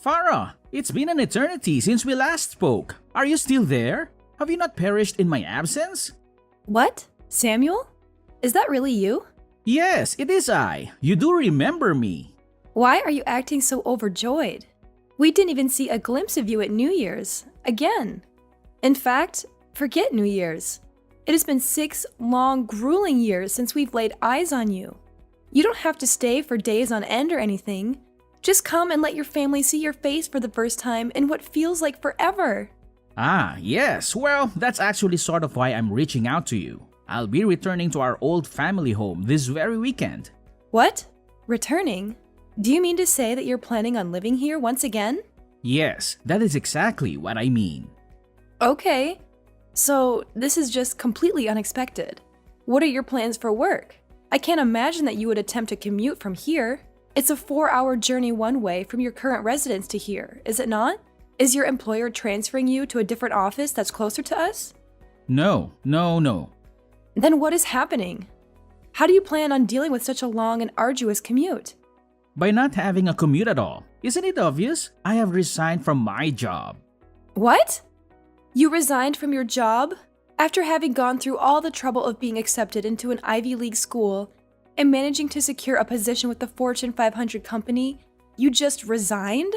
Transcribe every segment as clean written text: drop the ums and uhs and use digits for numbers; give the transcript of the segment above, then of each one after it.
Farah, it's been an eternity since we last spoke. Are you still there? Have you not perished in my absence? What? Samuel? Is that really you? Yes, it is I. You do remember me. Why are you acting so overjoyed? We didn't even see a glimpse of you at New Year's. Again. In fact, forget New Year's. It has been 6 long, grueling years since we've laid eyes on you. You don't have to stay for days on end or anything. Just come and let your family see your face for the first time in what feels like forever. Ah, yes. Well, that's actually sort of why I'm reaching out to you. I'll be returning to our old family home this very weekend. What? Returning? Do you mean to say that you're planning on living here once again? Yes, that is exactly what I mean. Okay. So, this is just completely unexpected. What are your plans for work? I can't imagine that you would attempt to commute from here. It's a 4-hour journey one way from your current residence to here, is it not? Is your employer transferring you to a different office that's closer to us? No. Then what is happening? How do you plan on dealing with such a long and arduous commute? By not having a commute at all. Isn't it obvious? I have resigned from my job. What? You resigned from your job? After having gone through all the trouble of being accepted into an Ivy League school and managing to secure a position with the Fortune 500 company, you just resigned?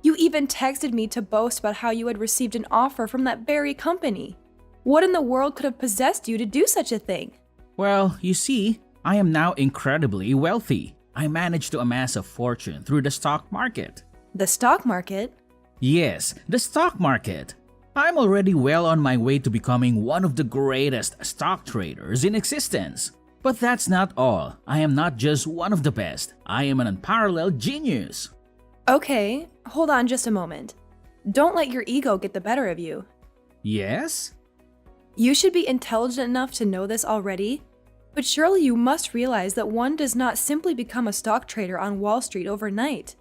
You even texted me to boast about how you had received an offer from that very company. What in the world could have possessed you to do such a thing? Well, you see, I am now incredibly wealthy. I managed to amass a fortune through the stock market. The stock market? Yes, the stock market. I'm already well on my way to becoming one of the greatest stock traders in existence. But that's not all. I am not just one of the best. I am an unparalleled genius. Okay, hold on just a moment. Don't let your ego get the better of you. Yes? You should be intelligent enough to know this already, but surely you must realize that one does not simply become a stock trader on Wall Street overnight.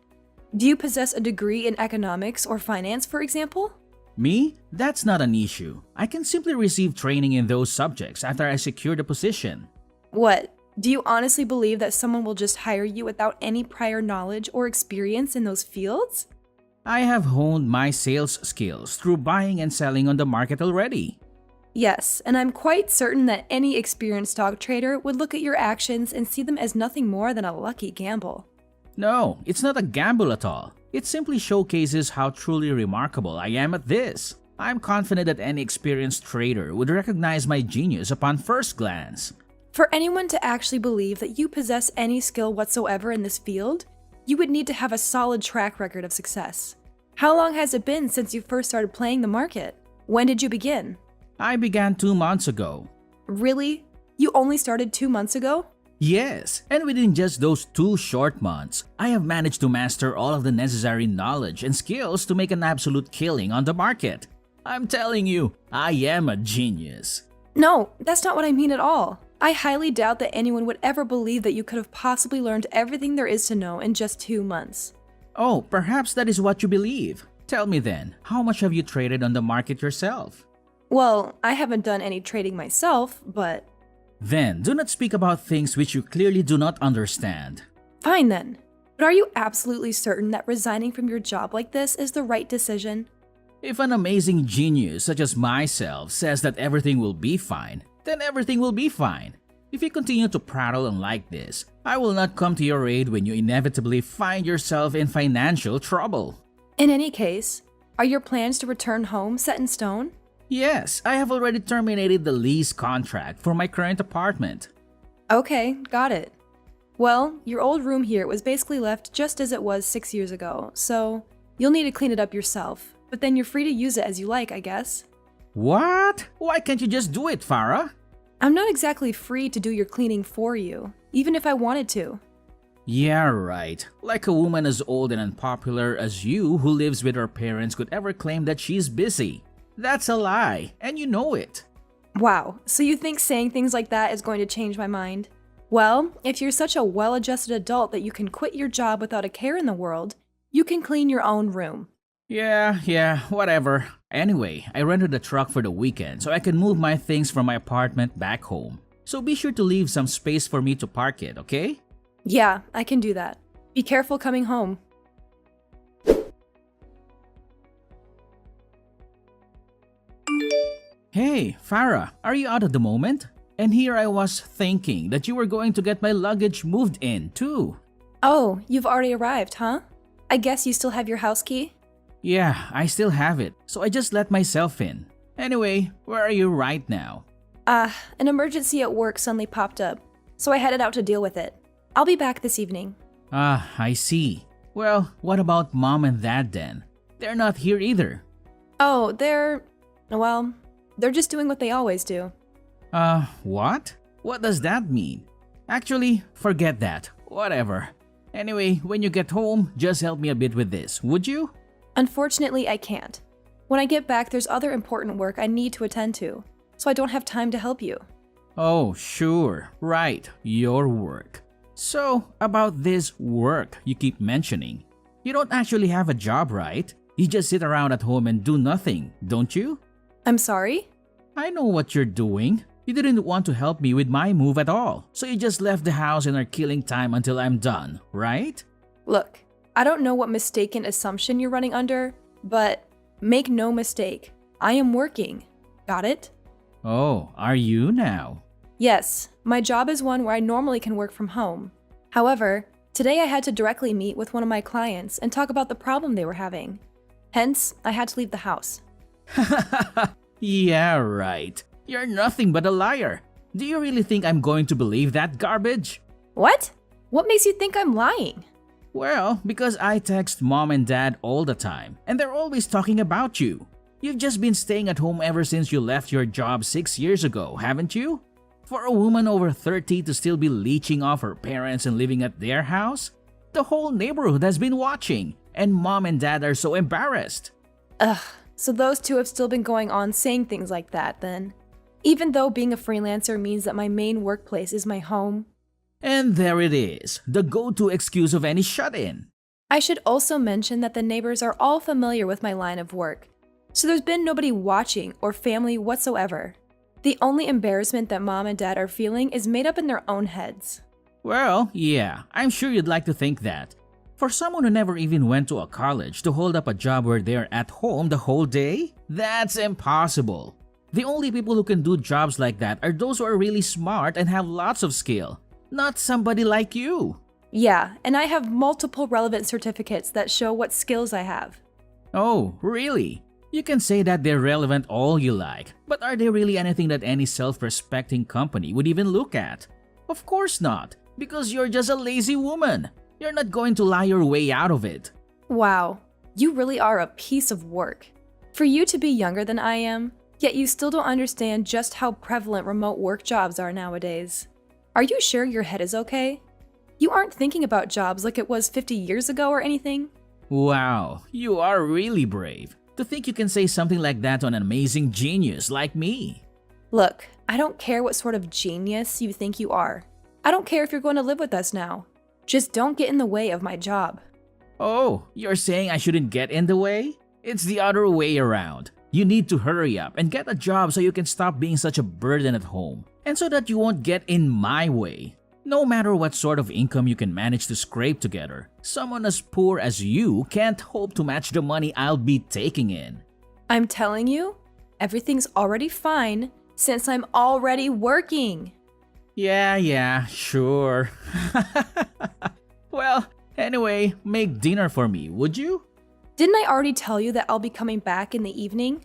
Do you possess a degree in economics or finance, for example? Me? That's not an issue. I can simply receive training in those subjects after I secure the position. What? Do you honestly believe that someone will just hire you without any prior knowledge or experience in those fields? I have honed my sales skills through buying and selling on the market already. Yes, and I'm quite certain that any experienced stock trader would look at your actions and see them as nothing more than a lucky gamble. No, it's not a gamble at all. It simply showcases how truly remarkable I am at this. I'm confident that any experienced trader would recognize my genius upon first glance. For anyone to actually believe that you possess any skill whatsoever in this field, you would need to have a solid track record of success. How long has it been since you first started playing the market? When did you begin? I began 2 months ago. Really? You only started 2 months ago? Yes, and within just those 2 short months, I have managed to master all of the necessary knowledge and skills to make an absolute killing on the market. I'm telling you, I am a genius. No, that's not what I mean at all. I highly doubt that anyone would ever believe that you could have possibly learned everything there is to know in just 2 months. Oh, perhaps that is what you believe. Tell me then, how much have you traded on the market yourself? Well, I haven't done any trading myself, but... Then, do not speak about things which you clearly do not understand. Fine then. But are you absolutely certain that resigning from your job like this is the right decision? If an amazing genius such as myself says that everything will be fine, then everything will be fine. If you continue to prattle on like this, I will not come to your aid when you inevitably find yourself in financial trouble. In any case, are your plans to return home set in stone? Yes, I have already terminated the lease contract for my current apartment. Okay, got it. Well, your old room here was basically left just as it was 6 years ago, so you'll need to clean it up yourself, but then you're free to use it as you like, I guess. What? Why can't you just do it, Farah? I'm not exactly free to do your cleaning for you, even if I wanted to. Yeah, right. Like a woman as old and unpopular as you who lives with her parents could ever claim that she's busy. That's a lie, and you know it. Wow, so you think saying things like that is going to change my mind? Well, if you're such a well-adjusted adult that you can quit your job without a care in the world, you can clean your own room. Yeah, whatever. Anyway, I rented a truck for the weekend so I can move my things from my apartment back home. So be sure to leave some space for me to park it, okay? Yeah, I can do that. Be careful coming home. Hey, Farah, are you out at the moment? And here I was thinking that you were going to get my luggage moved in, too. Oh, you've already arrived, huh? I guess you still have your house key? Yeah, I still have it, so I just let myself in. Anyway, where are you right now? An emergency at work suddenly popped up, so I headed out to deal with it. I'll be back this evening. I see. Well, what about mom and dad then? They're not here either. Oh, they're just doing what they always do. What? What does that mean? Actually, forget that. Whatever. Anyway, when you get home, just help me a bit with this, would you? Unfortunately, I can't. When I get back, there's other important work I need to attend to, so I don't have time to help you. Oh, sure. Right. Your work. So, about this work you keep mentioning, you don't actually have a job, right? You just sit around at home and do nothing, don't you? I'm sorry? I know what you're doing. You didn't want to help me with my move at all, so you just left the house and are killing time until I'm done, right? Look, I don't know what mistaken assumption you're running under, but make no mistake, I am working. Got it? Oh, are you now? Yes, my job is one where I normally can work from home. However, today I had to directly meet with one of my clients and talk about the problem they were having. Hence, I had to leave the house. Yeah, right. You're nothing but a liar. Do you really think I'm going to believe that garbage? What? What makes you think I'm lying? Well, because I text mom and dad all the time, and they're always talking about you. You've just been staying at home ever since you left your job 6 years ago, haven't you? For a woman over 30 to still be leeching off her parents and living at their house? The whole neighborhood has been watching, and mom and dad are so embarrassed. Ugh, so those two have still been going on saying things like that then. Even though being a freelancer means that my main workplace is my home. And there it is, the go-to excuse of any shut-in. I should also mention that the neighbors are all familiar with my line of work, so there's been nobody watching or family whatsoever. The only embarrassment that mom and dad are feeling is made up in their own heads. Well, yeah, I'm sure you'd like to think that. For someone who never even went to a college to hold up a job where they're at home the whole day? That's impossible. The only people who can do jobs like that are those who are really smart and have lots of skill, not somebody like you. Yeah, and I have multiple relevant certificates that show what skills I have. Oh, really? You can say that they're relevant all you like, but are they really anything that any self-respecting company would even look at? Of course not, because you're just a lazy woman. You're not going to lie your way out of it. Wow, you really are a piece of work. For you to be younger than I am, yet you still don't understand just how prevalent remote work jobs are nowadays. Are you sure your head is okay? You aren't thinking about jobs like it was 50 years ago or anything? Wow, you are really brave. To think you can say something like that to an amazing genius like me. Look, I don't care what sort of genius you think you are. I don't care if you're going to live with us now. Just don't get in the way of my job. Oh, you're saying I shouldn't get in the way? It's the other way around. You need to hurry up and get a job so you can stop being such a burden at home, and so that you won't get in my way. No matter what sort of income you can manage to scrape together, someone as poor as you can't hope to match the money I'll be taking in. I'm telling you, everything's already fine since I'm already working. Yeah, sure. Well, anyway, make dinner for me, would you? Didn't I already tell you that I'll be coming back in the evening?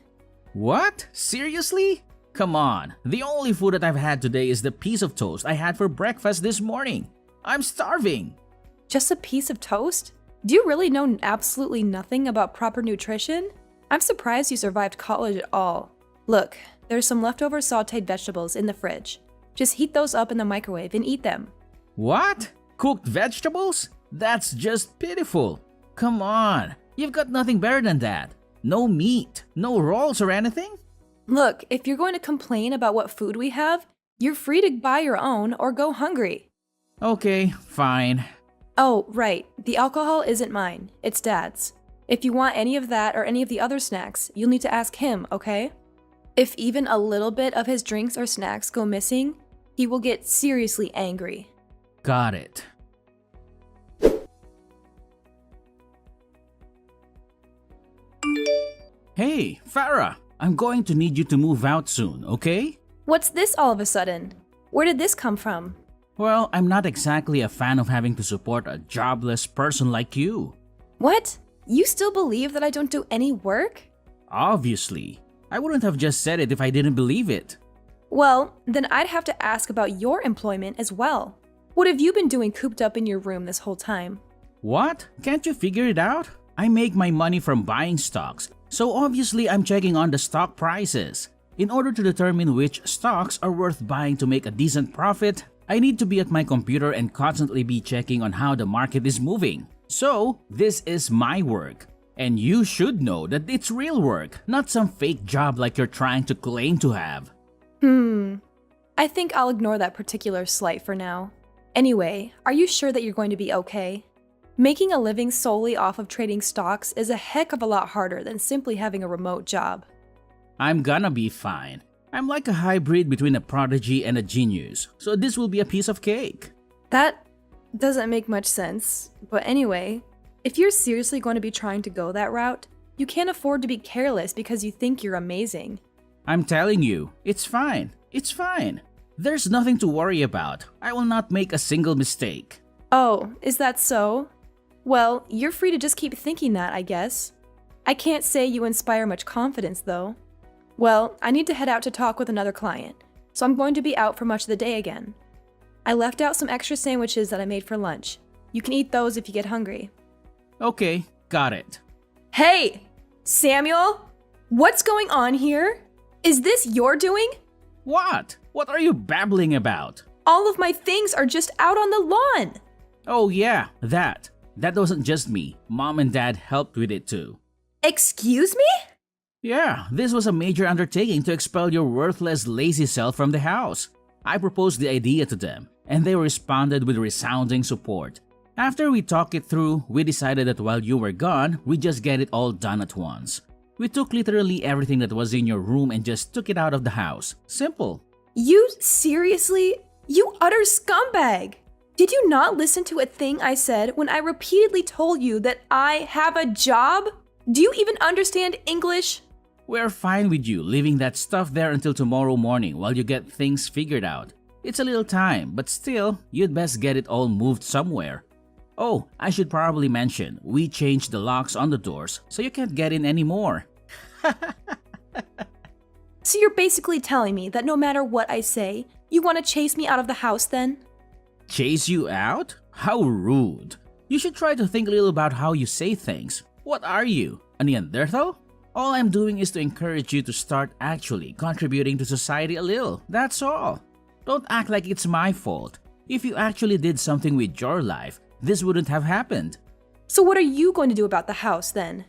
What? Seriously? Come on, the only food that I've had today is the piece of toast I had for breakfast this morning. I'm starving. Just a piece of toast? Do you really know absolutely nothing about proper nutrition? I'm surprised you survived college at all. Look, there's some leftover sauteed vegetables in the fridge. Just heat those up in the microwave and eat them. What? Cooked vegetables? That's just pitiful. Come on, you've got nothing better than that. No meat, no rolls or anything? Look, if you're going to complain about what food we have, you're free to buy your own or go hungry. Okay, fine. Oh, right, the alcohol isn't mine, it's Dad's. If you want any of that or any of the other snacks, you'll need to ask him, okay? If even a little bit of his drinks or snacks go missing, he will get seriously angry. Got it. Hey, Farah! I'm going to need you to move out soon, okay? What's this all of a sudden? Where did this come from? Well, I'm not exactly a fan of having to support a jobless person like you. What? You still believe that I don't do any work? Obviously. I wouldn't have just said it if I didn't believe it. Well, then I'd have to ask about your employment as well. What have you been doing cooped up in your room this whole time? What? Can't you figure it out? I make my money from buying stocks, so obviously I'm checking on the stock prices. In order to determine which stocks are worth buying to make a decent profit, I need to be at my computer and constantly be checking on how the market is moving. So, this is my work. And you should know that it's real work, not some fake job like you're trying to claim to have. I think I'll ignore that particular slight for now. Anyway, are you sure that you're going to be okay? Making a living solely off of trading stocks is a heck of a lot harder than simply having a remote job. I'm gonna be fine. I'm like a hybrid between a prodigy and a genius, so this will be a piece of cake. That doesn't make much sense, but anyway, if you're seriously going to be trying to go that route, you can't afford to be careless because you think you're amazing. I'm telling you, it's fine. It's fine. There's nothing to worry about. I will not make a single mistake. Oh, is that so? Well, you're free to just keep thinking that, I guess. I can't say you inspire much confidence, though. Well, I need to head out to talk with another client, so I'm going to be out for much of the day again. I left out some extra sandwiches that I made for lunch. You can eat those if you get hungry. Okay, got it. Hey! Samuel? What's going on here? Is this your doing? What? What are you babbling about? All of my things are just out on the lawn! Oh yeah, that. That wasn't just me. Mom and Dad helped with it too. Excuse me? Yeah, this was a major undertaking to expel your worthless, lazy self from the house. I proposed the idea to them, and they responded with resounding support. After we talked it through, we decided that while you were gone, we'd just get it all done at once. We took literally everything that was in your room and just took it out of the house. Simple. You seriously? You utter scumbag! Did you not listen to a thing I said when I repeatedly told you that I have a job? Do you even understand English? We're fine with you leaving that stuff there until tomorrow morning while you get things figured out. It's a little time, but still, you'd best get it all moved somewhere. Oh, I should probably mention, we changed the locks on the doors so you can't get in anymore. So you're basically telling me that no matter what I say, you want to chase me out of the house then? Chase you out? How rude. You should try to think a little about how you say things. What are you, a Neanderthal? All I'm doing is to encourage you to start actually contributing to society a little, that's all. Don't act like it's my fault. If you actually did something with your life, this wouldn't have happened. So what are you going to do about the house then?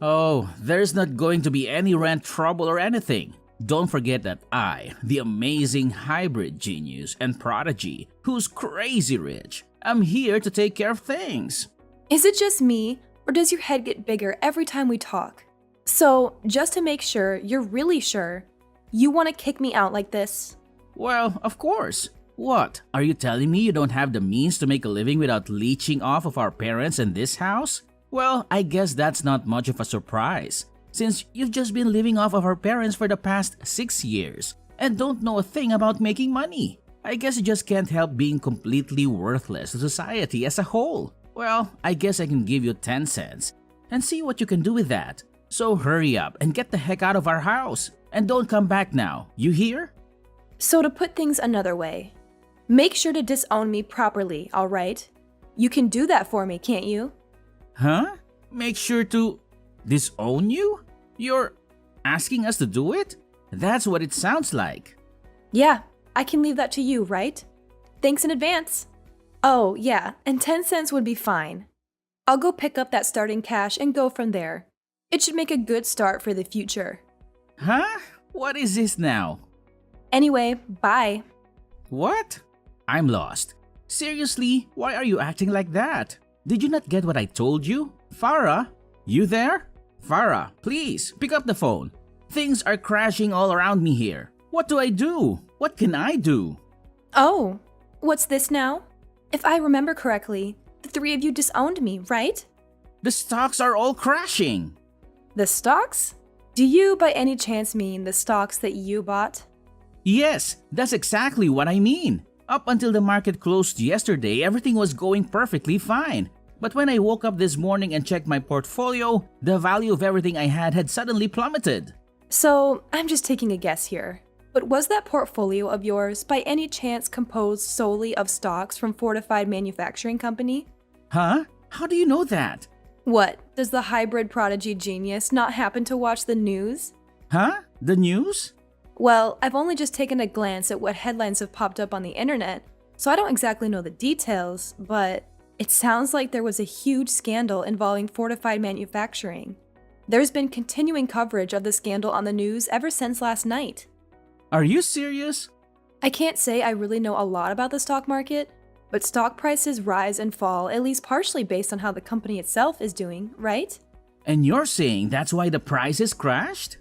Oh, there's not going to be any rent trouble or anything. Don't forget that I, the amazing hybrid genius and prodigy who's crazy rich, am here to take care of things. Is it just me, or does your head get bigger every time we talk? So, just to make sure you're really sure, you want to kick me out like this? Well, of course. What, are you telling me you don't have the means to make a living without leeching off of our parents in this house? Well, I guess that's not much of a surprise, since you've just been living off of our parents for the past 6 years and don't know a thing about making money. I guess you just can't help being completely worthless to society as a whole. Well, I guess I can give you 10 cents and see what you can do with that. So hurry up and get the heck out of our house. And don't come back now, you hear? So to put things another way, make sure to disown me properly, alright? You can do that for me, can't you? Huh? Make sure to disown you? You're asking us to do it? That's what it sounds like. Yeah, I can leave that to you, right? Thanks in advance. Oh, yeah, and 10 cents would be fine. I'll go pick up that starting cash and go from there. It should make a good start for the future. Huh? What is this now? Anyway, bye. What? I'm lost. Seriously, why are you acting like that? Did you not get what I told you? Farah? You there? Farah, please, pick up the phone. Things are crashing all around me here. What do I do? What can I do? Oh, what's this now? If I remember correctly, the three of you disowned me, right? The stocks are all crashing. The stocks? Do you by any chance mean the stocks that you bought? Yes, that's exactly what I mean. Up until the market closed yesterday, everything was going perfectly fine. But when I woke up this morning and checked my portfolio, the value of everything I had suddenly plummeted. So, I'm just taking a guess here. But was that portfolio of yours by any chance composed solely of stocks from Fortified Manufacturing Company? Huh? How do you know that? What, does the hybrid prodigy genius not happen to watch the news? Huh? The news? Well, I've only just taken a glance at what headlines have popped up on the internet, so I don't exactly know the details, but it sounds like there was a huge scandal involving Fortified Manufacturing. There's been continuing coverage of the scandal on the news ever since last night. Are you serious? I can't say I really know a lot about the stock market, but stock prices rise and fall at least partially based on how the company itself is doing, right? And you're saying that's why the prices crashed?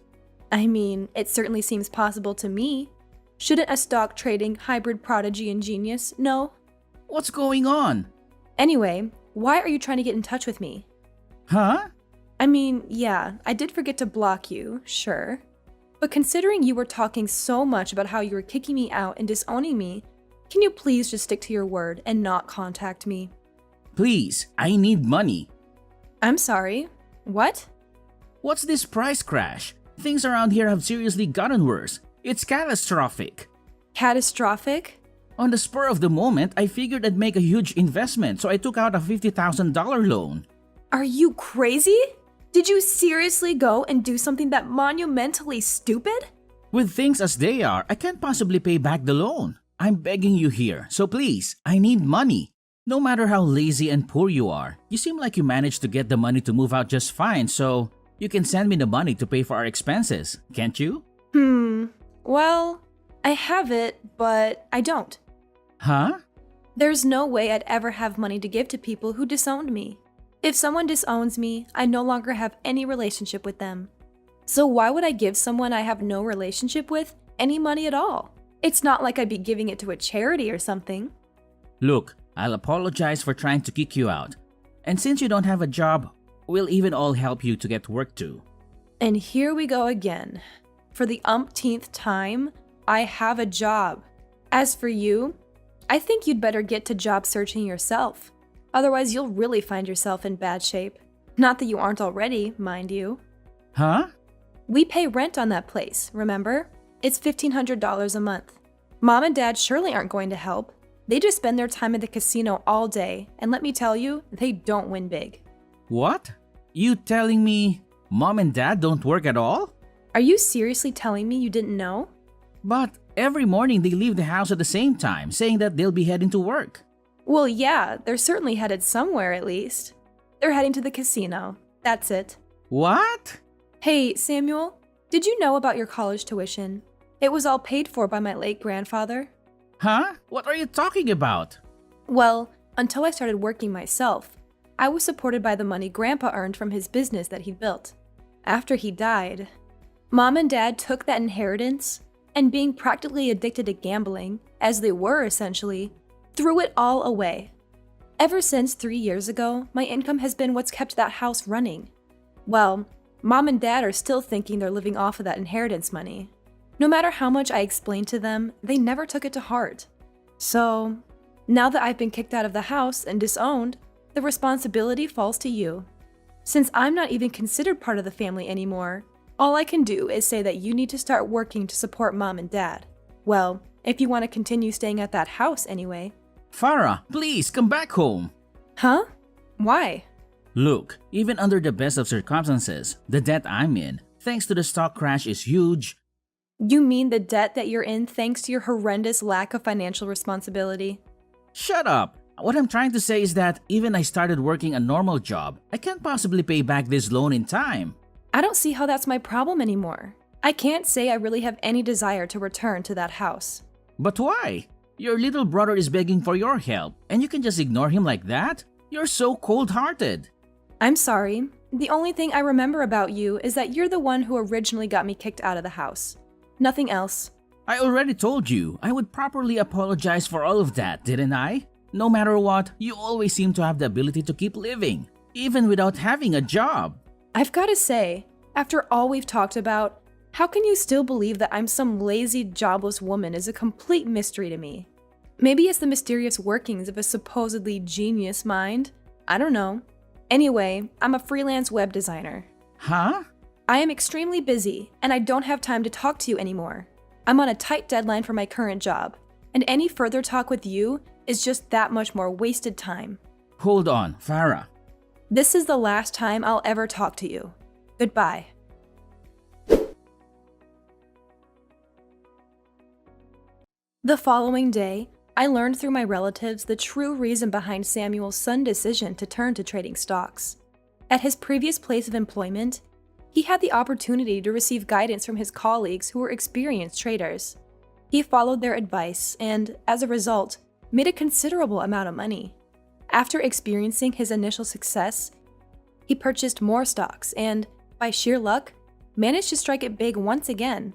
I mean, it certainly seems possible to me. Shouldn't a stock trading hybrid prodigy and genius know? What's going on? Anyway, why are you trying to get in touch with me? Huh? I mean, yeah, I did forget to block you, sure. But considering you were talking so much about how you were kicking me out and disowning me, can you please just stick to your word and not contact me? Please, I need money. I'm sorry, what? What's this price crash? Things around here have seriously gotten worse. It's catastrophic. Catastrophic? On the spur of the moment, I figured I'd make a huge investment, so I took out a $50,000 loan. Are you crazy? Did you seriously go and do something that monumentally stupid? With things as they are, I can't possibly pay back the loan. I'm begging you here, so please, I need money. No matter how lazy and poor you are, you seem like you managed to get the money to move out just fine, so you can send me the money to pay for our expenses, can't you? Well, I have it, but I don't. Huh? There's no way I'd ever have money to give to people who disowned me. If someone disowns me, I no longer have any relationship with them. So why would I give someone I have no relationship with any money at all? It's not like I'd be giving it to a charity or something. Look, I'll apologize for trying to kick you out. And since you don't have a job, we'll even all help you to get work too. And here we go again. For the umpteenth time, I have a job. As for you, I think you'd better get to job searching yourself. Otherwise, you'll really find yourself in bad shape. Not that you aren't already, mind you. Huh? We pay rent on that place, remember? It's $1,500 a month. Mom and Dad surely aren't going to help. They just spend their time at the casino all day, and let me tell you, they don't win big. What? You telling me Mom and Dad don't work at all? Are you seriously telling me you didn't know? But every morning they leave the house at the same time, saying that they'll be heading to work. Well, yeah, they're certainly headed somewhere at least. They're heading to the casino. That's it. What? Hey, Samuel, did you know about your college tuition? It was all paid for by my late grandfather. Huh? What are you talking about? Well, until I started working myself, I was supported by the money Grandpa earned from his business that he built. After he died, Mom and Dad took that inheritance and, being practically addicted to gambling, as they were essentially, threw it all away. Ever since 3 years ago, my income has been what's kept that house running. Well, Mom and Dad are still thinking they're living off of that inheritance money. No matter how much I explained to them, they never took it to heart. So, now that I've been kicked out of the house and disowned, the responsibility falls to you. Since I'm not even considered part of the family anymore, all I can do is say that you need to start working to support Mom and Dad. Well, if you want to continue staying at that house anyway. Farah, please come back home. Huh? Why? Look, even under the best of circumstances, the debt I'm in, thanks to the stock crash, is huge. You mean the debt that you're in thanks to your horrendous lack of financial responsibility? Shut up! What I'm trying to say is that even I started working a normal job, I can't possibly pay back this loan in time. I don't see how that's my problem anymore. I can't say I really have any desire to return to that house. But why? Your little brother is begging for your help, and you can just ignore him like that? You're so cold-hearted. I'm sorry. The only thing I remember about you is that you're the one who originally got me kicked out of the house. Nothing else. I already told you I would properly apologize for all of that, didn't I? No matter what, you always seem to have the ability to keep living, even without having a job. I've got to say, After all we've talked about, how can you still believe that I'm some lazy, jobless woman is a complete mystery to me. Maybe it's the mysterious workings of a supposedly genius mind. I don't know. Anyway, I'm a freelance web designer. Huh? I am extremely busy, and I don't have time to talk to you anymore. I'm on a tight deadline for my current job, and any further talk with you is just that much more wasted time. Hold on, Farah. This is the last time I'll ever talk to you. Goodbye. The following day, I learned through my relatives the true reason behind Samuel's sudden decision to turn to trading stocks. At his previous place of employment, he had the opportunity to receive guidance from his colleagues who were experienced traders. He followed their advice and, as a result, made a considerable amount of money. After experiencing his initial success, he purchased more stocks and, by sheer luck, managed to strike it big once again.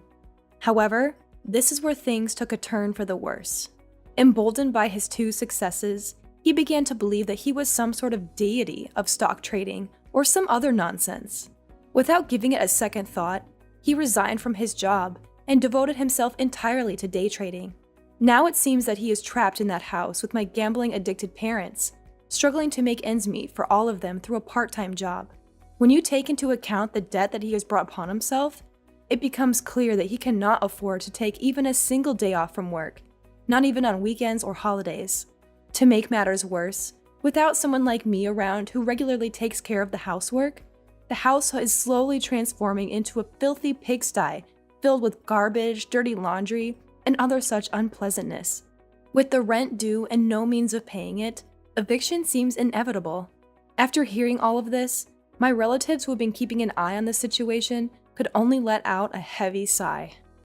However, this is where things took a turn for the worse. Emboldened by his two successes, he began to believe that he was some sort of deity of stock trading or some other nonsense. Without giving it a second thought, he resigned from his job and devoted himself entirely to day trading. Now it seems that he is trapped in that house with my gambling-addicted parents, struggling to make ends meet for all of them through a part-time job. When you take into account the debt that he has brought upon himself, it becomes clear that he cannot afford to take even a single day off from work, not even on weekends or holidays. To make matters worse, without someone like me around who regularly takes care of the housework, the house is slowly transforming into a filthy pigsty filled with garbage, dirty laundry, and other such unpleasantness. With the rent due and no means of paying it, eviction seems inevitable. After hearing all of this, my relatives who have been keeping an eye on the situation could only let out a heavy sigh.